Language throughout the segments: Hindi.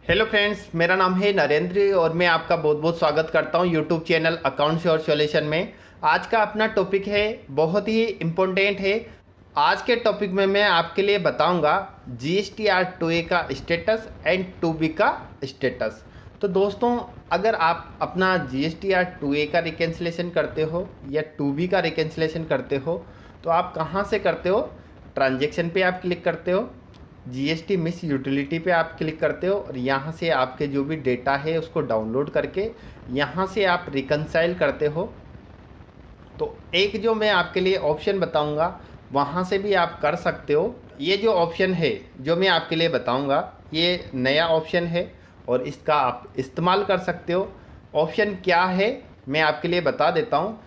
हेलो फ्रेंड्स, मेरा नाम है नरेंद्र और मैं आपका बहुत बहुत स्वागत करता हूं यूट्यूब चैनल अकाउंट्स और सॉल्यूशन में। आज का अपना टॉपिक है, बहुत ही इम्पोर्टेंट है। आज के टॉपिक में मैं आपके लिए बताऊंगा GSTR 2A का स्टेटस एंड 2B का स्टेटस। तो दोस्तों, अगर आप अपना GSTR 2A का रिकैंसिलेशन करते हो या 2B का रिकैंसिलेशन करते हो तो आप कहाँ से करते हो? ट्रांजैक्शन पे आप क्लिक करते हो, जीएसटी मिस यूटिलिटी पे आप क्लिक करते हो और यहाँ से आपके जो भी डेटा है उसको डाउनलोड करके यहाँ से आप रिकंसाइल करते हो। तो एक जो मैं आपके लिए ऑप्शन बताऊँगा वहाँ से भी आप कर सकते हो। ये जो ऑप्शन है जो मैं आपके लिए बताऊँगा ये नया ऑप्शन है और इसका आप इस्तेमाल कर सकते हो। ऑप्शन क्या है मैं आपके लिए बता देता हूँ।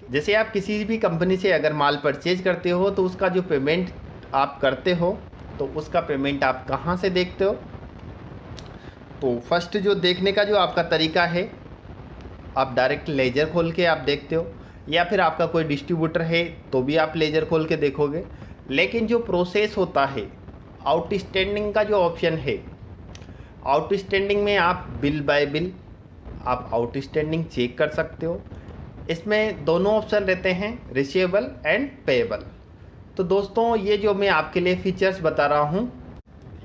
जैसे आप किसी भी कंपनी से अगर माल परचेज करते हो तो उसका जो पेमेंट आप करते हो तो उसका पेमेंट आप कहाँ से देखते हो? तो फर्स्ट जो देखने का जो आपका तरीका है, आप डायरेक्ट लेजर खोल के आप देखते हो या फिर आपका कोई डिस्ट्रीब्यूटर है तो भी आप लेजर खोल के देखोगे। लेकिन जो प्रोसेस होता है, आउटस्टैंडिंग का जो ऑप्शन है, आउटस्टैंडिंग में आप बिल बाय बिल आप आउटस्टैंडिंग चेक कर सकते हो। इसमें दोनों ऑप्शन रहते हैं, रिसीवेबल एंड पेएबल। तो दोस्तों, ये जो मैं आपके लिए फीचर्स बता रहा हूँ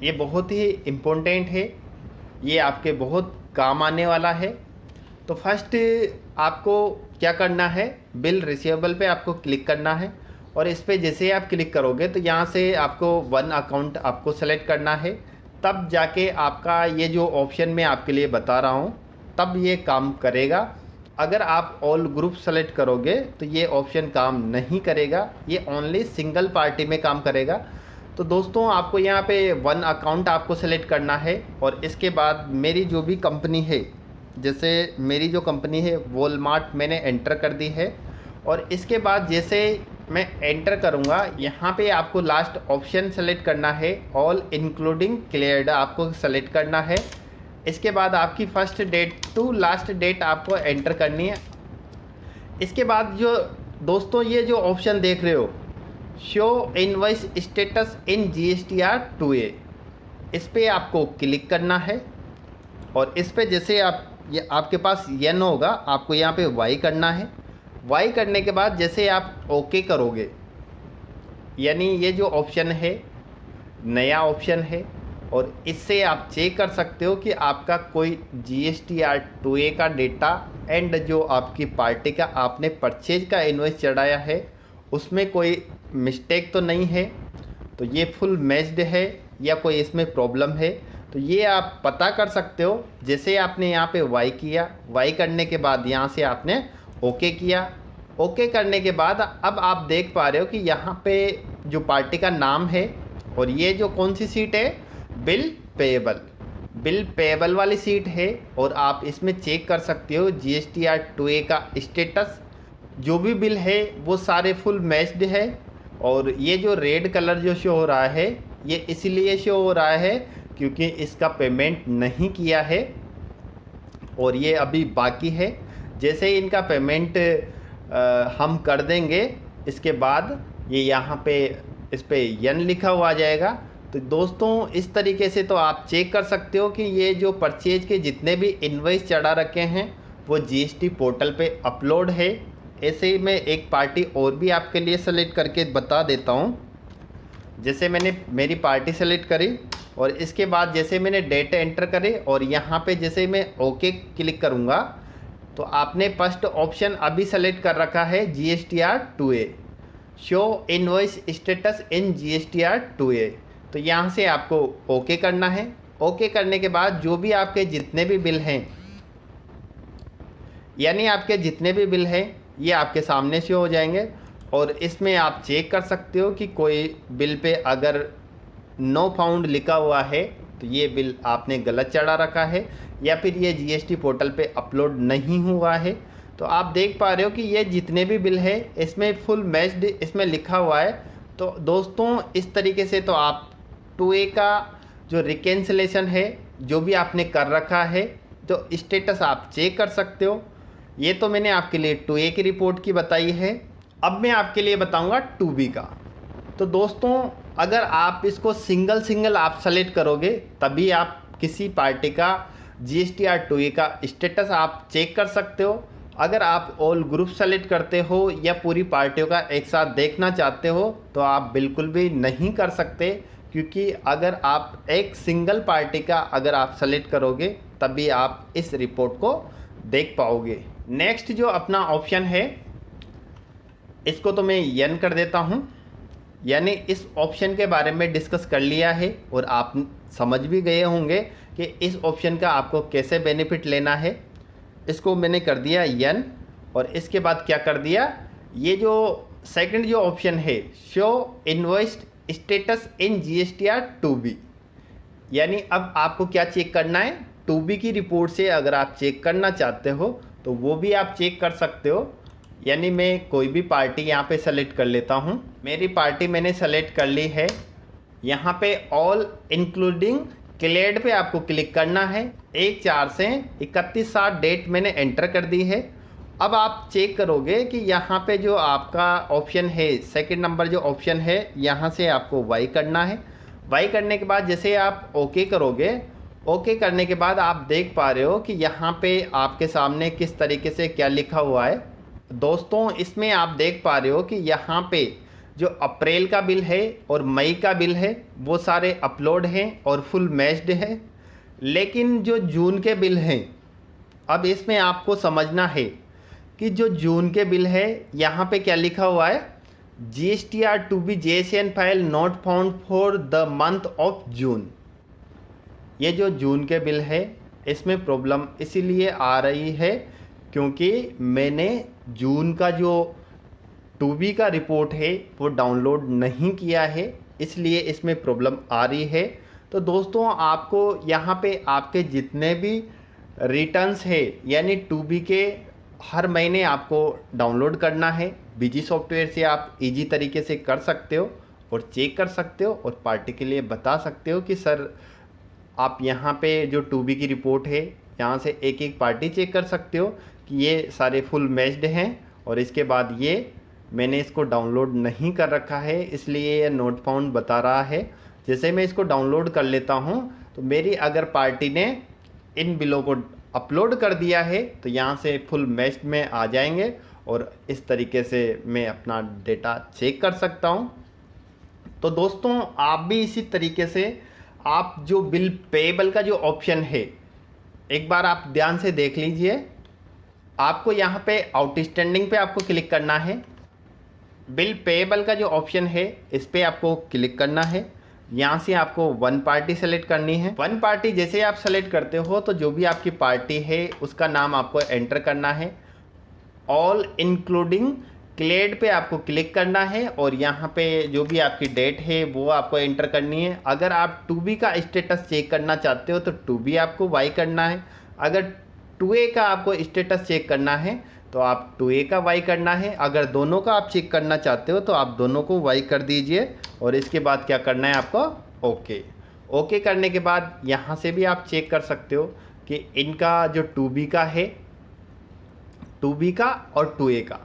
ये बहुत ही इम्पोर्टेंट है, ये आपके बहुत काम आने वाला है। तो फर्स्ट आपको क्या करना है, बिल रिसीवेबल पे आपको क्लिक करना है और इस पर जैसे आप क्लिक करोगे तो यहाँ से आपको वन अकाउंट आपको सेलेक्ट करना है। तब जाके आपका ये जो ऑप्शन मैं आपके लिए बता रहा हूँ तब ये काम करेगा। अगर आप ऑल ग्रुप सेलेक्ट करोगे तो ये ऑप्शन काम नहीं करेगा, ये ओनली सिंगल पार्टी में काम करेगा। तो दोस्तों, आपको यहाँ पे वन अकाउंट आपको सेलेक्ट करना है और इसके बाद मेरी जो भी कंपनी है, जैसे मेरी जो कंपनी है वॉलमार्ट मैंने एंटर कर दी है और इसके बाद जैसे मैं एंटर करूँगा यहाँ पे आपको लास्ट ऑप्शन सेलेक्ट करना है, ऑल इंक्लूडिंग क्लियर्ड आपको सेलेक्ट करना है। इसके बाद आपकी first date to last date आपको एंटर करनी है। इसके बाद जो दोस्तों ये जो ऑप्शन देख रहे हो, show invoice status in GSTR 2A, इस पर आपको क्लिक करना है और इस पर जैसे आप ये आपके पास यन होगा आपको यहाँ पे वाई करना है। वाई करने के बाद जैसे आप ओके करोगे, यानी ये जो ऑप्शन है नया ऑप्शन है और इससे आप चेक कर सकते हो कि आपका कोई GSTR 2A का डेटा एंड जो आपकी पार्टी का आपने परचेज का इनवॉइस चढ़ाया है उसमें कोई मिस्टेक तो नहीं है, तो ये फुल मैच्ड है या कोई इसमें प्रॉब्लम है। तो ये आप पता कर सकते हो। जैसे आपने यहाँ पे वाई किया, वाई करने के बाद यहाँ से आपने ओके किया, ओके करने के बाद अब आप देख पा रहे हो कि यहाँ पे जो पार्टी का नाम है और ये जो कौन सी सीट है, बिल पेएबल वाली सीट है और आप इसमें चेक कर सकते हो GSTR 2A का स्टेटस। जो भी बिल है वो सारे फुल मैच्ड है और ये जो रेड कलर जो शो हो रहा है ये इसलिए शो हो रहा है क्योंकि इसका पेमेंट नहीं किया है और ये अभी बाकी है। जैसे ही इनका पेमेंट हम कर देंगे इसके बाद ये यहाँ पे इस पे यन लिखा हुआ आ जाएगा। तो दोस्तों, इस तरीके से तो आप चेक कर सकते हो कि ये जो परचेज के जितने भी इनवॉइस चढ़ा रखे हैं वो GST पोर्टल पे अपलोड है। ऐसे ही मैं एक पार्टी और भी आपके लिए सेलेक्ट करके बता देता हूँ। जैसे मैंने मेरी पार्टी सेलेक्ट करी और इसके बाद जैसे मैंने डेट एंटर करे और यहाँ पे जैसे मैं ओके क्लिक करूँगा तो आपने फर्स्ट ऑप्शन अभी सेलेक्ट कर रखा है GSTR 2A, show invoice status in GSTR 2A। तो यहाँ से आपको ओके करना है। ओके करने के बाद जो भी आपके जितने भी बिल हैं, यानी आपके जितने भी बिल हैं ये आपके सामने से हो जाएंगे और इसमें आप चेक कर सकते हो कि कोई बिल पे अगर नो फाउंड लिखा हुआ है तो ये बिल आपने गलत चढ़ा रखा है या फिर ये GST पोर्टल पे अपलोड नहीं हुआ है। तो आप देख पा रहे हो कि ये जितने भी बिल है इसमें फुल मैच्ड इसमें लिखा हुआ है। तो दोस्तों, इस तरीके से तो आप 2A का जो रिकैंसिलेशन है जो भी आपने कर रखा है तो स्टेटस आप चेक कर सकते हो। ये तो मैंने आपके लिए 2A की रिपोर्ट की बताई है। अब मैं आपके लिए बताऊंगा 2B का। तो दोस्तों, अगर आप इसको सिंगल आप सेलेक्ट करोगे तभी आप किसी पार्टी का GSTR 2A का स्टेटस आप चेक कर सकते हो। अगर आप ऑल ग्रुप सेलेक्ट करते हो या पूरी पार्टियों का एक साथ देखना चाहते हो तो आप बिल्कुल भी नहीं कर सकते, क्योंकि अगर आप एक सिंगल पार्टी का अगर आप सेलेक्ट करोगे तभी आप इस रिपोर्ट को देख पाओगे। नेक्स्ट जो अपना ऑप्शन है इसको तो मैं यन कर देता हूँ, यानी इस ऑप्शन के बारे में डिस्कस कर लिया है और आप समझ भी गए होंगे कि इस ऑप्शन का आपको कैसे बेनिफिट लेना है। इसको मैंने कर दिया यन और इसके बाद क्या कर दिया, ये जो सेकंड जो ऑप्शन है show invoiced status in GSTR 2B, यानी अब आपको क्या चेक करना है, 2B की रिपोर्ट से अगर आप चेक करना चाहते हो तो वो भी आप चेक कर सकते हो। यानी मैं कोई भी पार्टी यहाँ पे सेलेक्ट कर लेता हूँ। मेरी पार्टी मैंने सेलेक्ट कर ली है। यहाँ पे ऑल इंक्लूडिंग क्लियर्ड पे आपको क्लिक करना है। 1/4 से 31/7 डेट मैंने एंटर कर दी है। अब आप चेक करोगे कि यहाँ पे जो आपका ऑप्शन है सेकंड नंबर जो ऑप्शन है यहाँ से आपको वाई करना है। वाई करने के बाद जैसे आप ओके करोगे, ओके करने के बाद आप देख पा रहे हो कि यहाँ पे आपके सामने किस तरीके से क्या लिखा हुआ है। दोस्तों इसमें आप देख पा रहे हो कि यहाँ पे जो अप्रैल का बिल है और मई का बिल है वो सारे अपलोड हैं और फुल मैच्ड है, लेकिन जो जून के बिल हैं अब इसमें आपको समझना है कि जो जून के बिल है यहाँ पे क्या लिखा हुआ है, GSTR 2B JSN file not found for the month of June. ये जो जून के बिल है इसमें प्रॉब्लम इसीलिए आ रही है क्योंकि मैंने जून का जो 2B का रिपोर्ट है वो डाउनलोड नहीं किया है, इसलिए इसमें प्रॉब्लम आ रही है। तो दोस्तों आपको यहाँ पे आपके जितने भी रिटर्न्स है यानी 2B के हर महीने आपको डाउनलोड करना है। बीजी सॉफ्टवेयर से आप इजी तरीके से कर सकते हो और चेक कर सकते हो और पार्टी के लिए बता सकते हो कि सर आप यहाँ पे जो 2B की रिपोर्ट है यहाँ से एक एक पार्टी चेक कर सकते हो कि ये सारे फुल मैच्ड हैं। और इसके बाद ये मैंने इसको डाउनलोड नहीं कर रखा है इसलिए ये नोट फाउंड बता रहा है। जैसे मैं इसको डाउनलोड कर लेता हूँ तो मेरी अगर पार्टी ने इन बिलों को अपलोड कर दिया है तो यहाँ से फुल मैच्ड में आ जाएंगे और इस तरीके से मैं अपना डेटा चेक कर सकता हूँ। तो दोस्तों आप भी इसी तरीके से आप जो बिल पेएबल का जो ऑप्शन है एक बार आप ध्यान से देख लीजिए। आपको यहाँ पे आउटस्टैंडिंग पे आपको क्लिक करना है। बिल पेएबल का जो ऑप्शन है इस पर आपको क्लिक करना है। यहाँ से आपको वन पार्टी सेलेक्ट करनी है। वन पार्टी जैसे आप सेलेक्ट करते हो तो जो भी आपकी पार्टी है उसका नाम आपको एंटर करना है। ऑल इंक्लूडिंग क्लियर्ड पे आपको क्लिक करना है और यहाँ पे जो भी आपकी डेट है वो आपको एंटर करनी है। अगर आप 2B का स्टेटस चेक करना चाहते हो तो 2B आपको वाई करना है। अगर 2A का आपको स्टेटस चेक करना है तो आप 2A का वाई करना है। अगर दोनों का आप चेक करना चाहते हो तो आप दोनों को वाई कर दीजिए और इसके बाद क्या करना है आपको ओके। ओके करने के बाद यहाँ से भी आप चेक कर सकते हो कि इनका जो 2B का है 2B का और 2A का,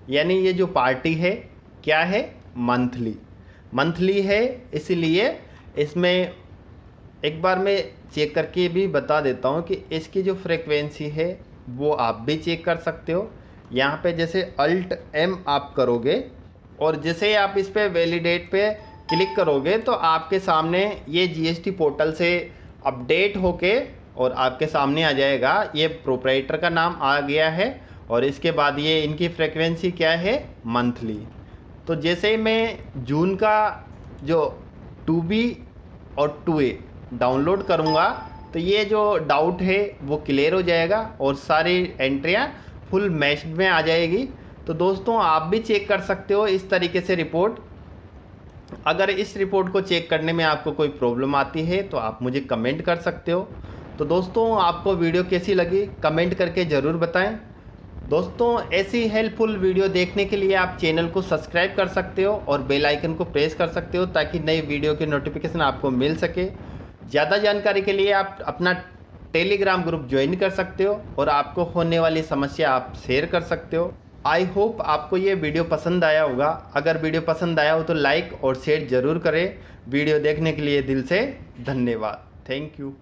यानी ये जो पार्टी है क्या है मंथली है, इसलिए इसमें एक बार मैं चेक करके भी बता देता हूँ कि इसकी जो फ्रीक्वेंसी है वो आप भी चेक कर सकते हो। यहाँ पे जैसे अल्ट M आप करोगे और जैसे आप इस पे वैलिडेट पे क्लिक करोगे तो आपके सामने ये GST पोर्टल से अपडेट होके और आपके सामने आ जाएगा। ये प्रोप्राइटर का नाम आ गया है और इसके बाद ये इनकी फ्रीक्वेंसी क्या है मंथली। तो जैसे मैं जून का जो 2B और 2A डाउनलोड करूँगा तो ये जो डाउट है वो क्लियर हो जाएगा और सारी एंट्रियाँ फुल मैच्ड में आ जाएगी। तो दोस्तों आप भी चेक कर सकते हो इस तरीके से रिपोर्ट। अगर इस रिपोर्ट को चेक करने में आपको कोई प्रॉब्लम आती है तो आप मुझे कमेंट कर सकते हो। तो दोस्तों आपको वीडियो कैसी लगी कमेंट करके ज़रूर बताएं। दोस्तों ऐसी हेल्पफुल वीडियो देखने के लिए आप चैनल को सब्सक्राइब कर सकते हो और बेल आइकन को प्रेस कर सकते हो ताकि नई वीडियो की नोटिफिकेशन आपको मिल सके। ज़्यादा जानकारी के लिए आप अपना टेलीग्राम ग्रुप ज्वाइन कर सकते हो और आपको होने वाली समस्या आप शेयर कर सकते हो। आई होप आपको ये वीडियो पसंद आया होगा। अगर वीडियो पसंद आया हो तो लाइक और शेयर ज़रूर करें। वीडियो देखने के लिए दिल से धन्यवाद। Thank you.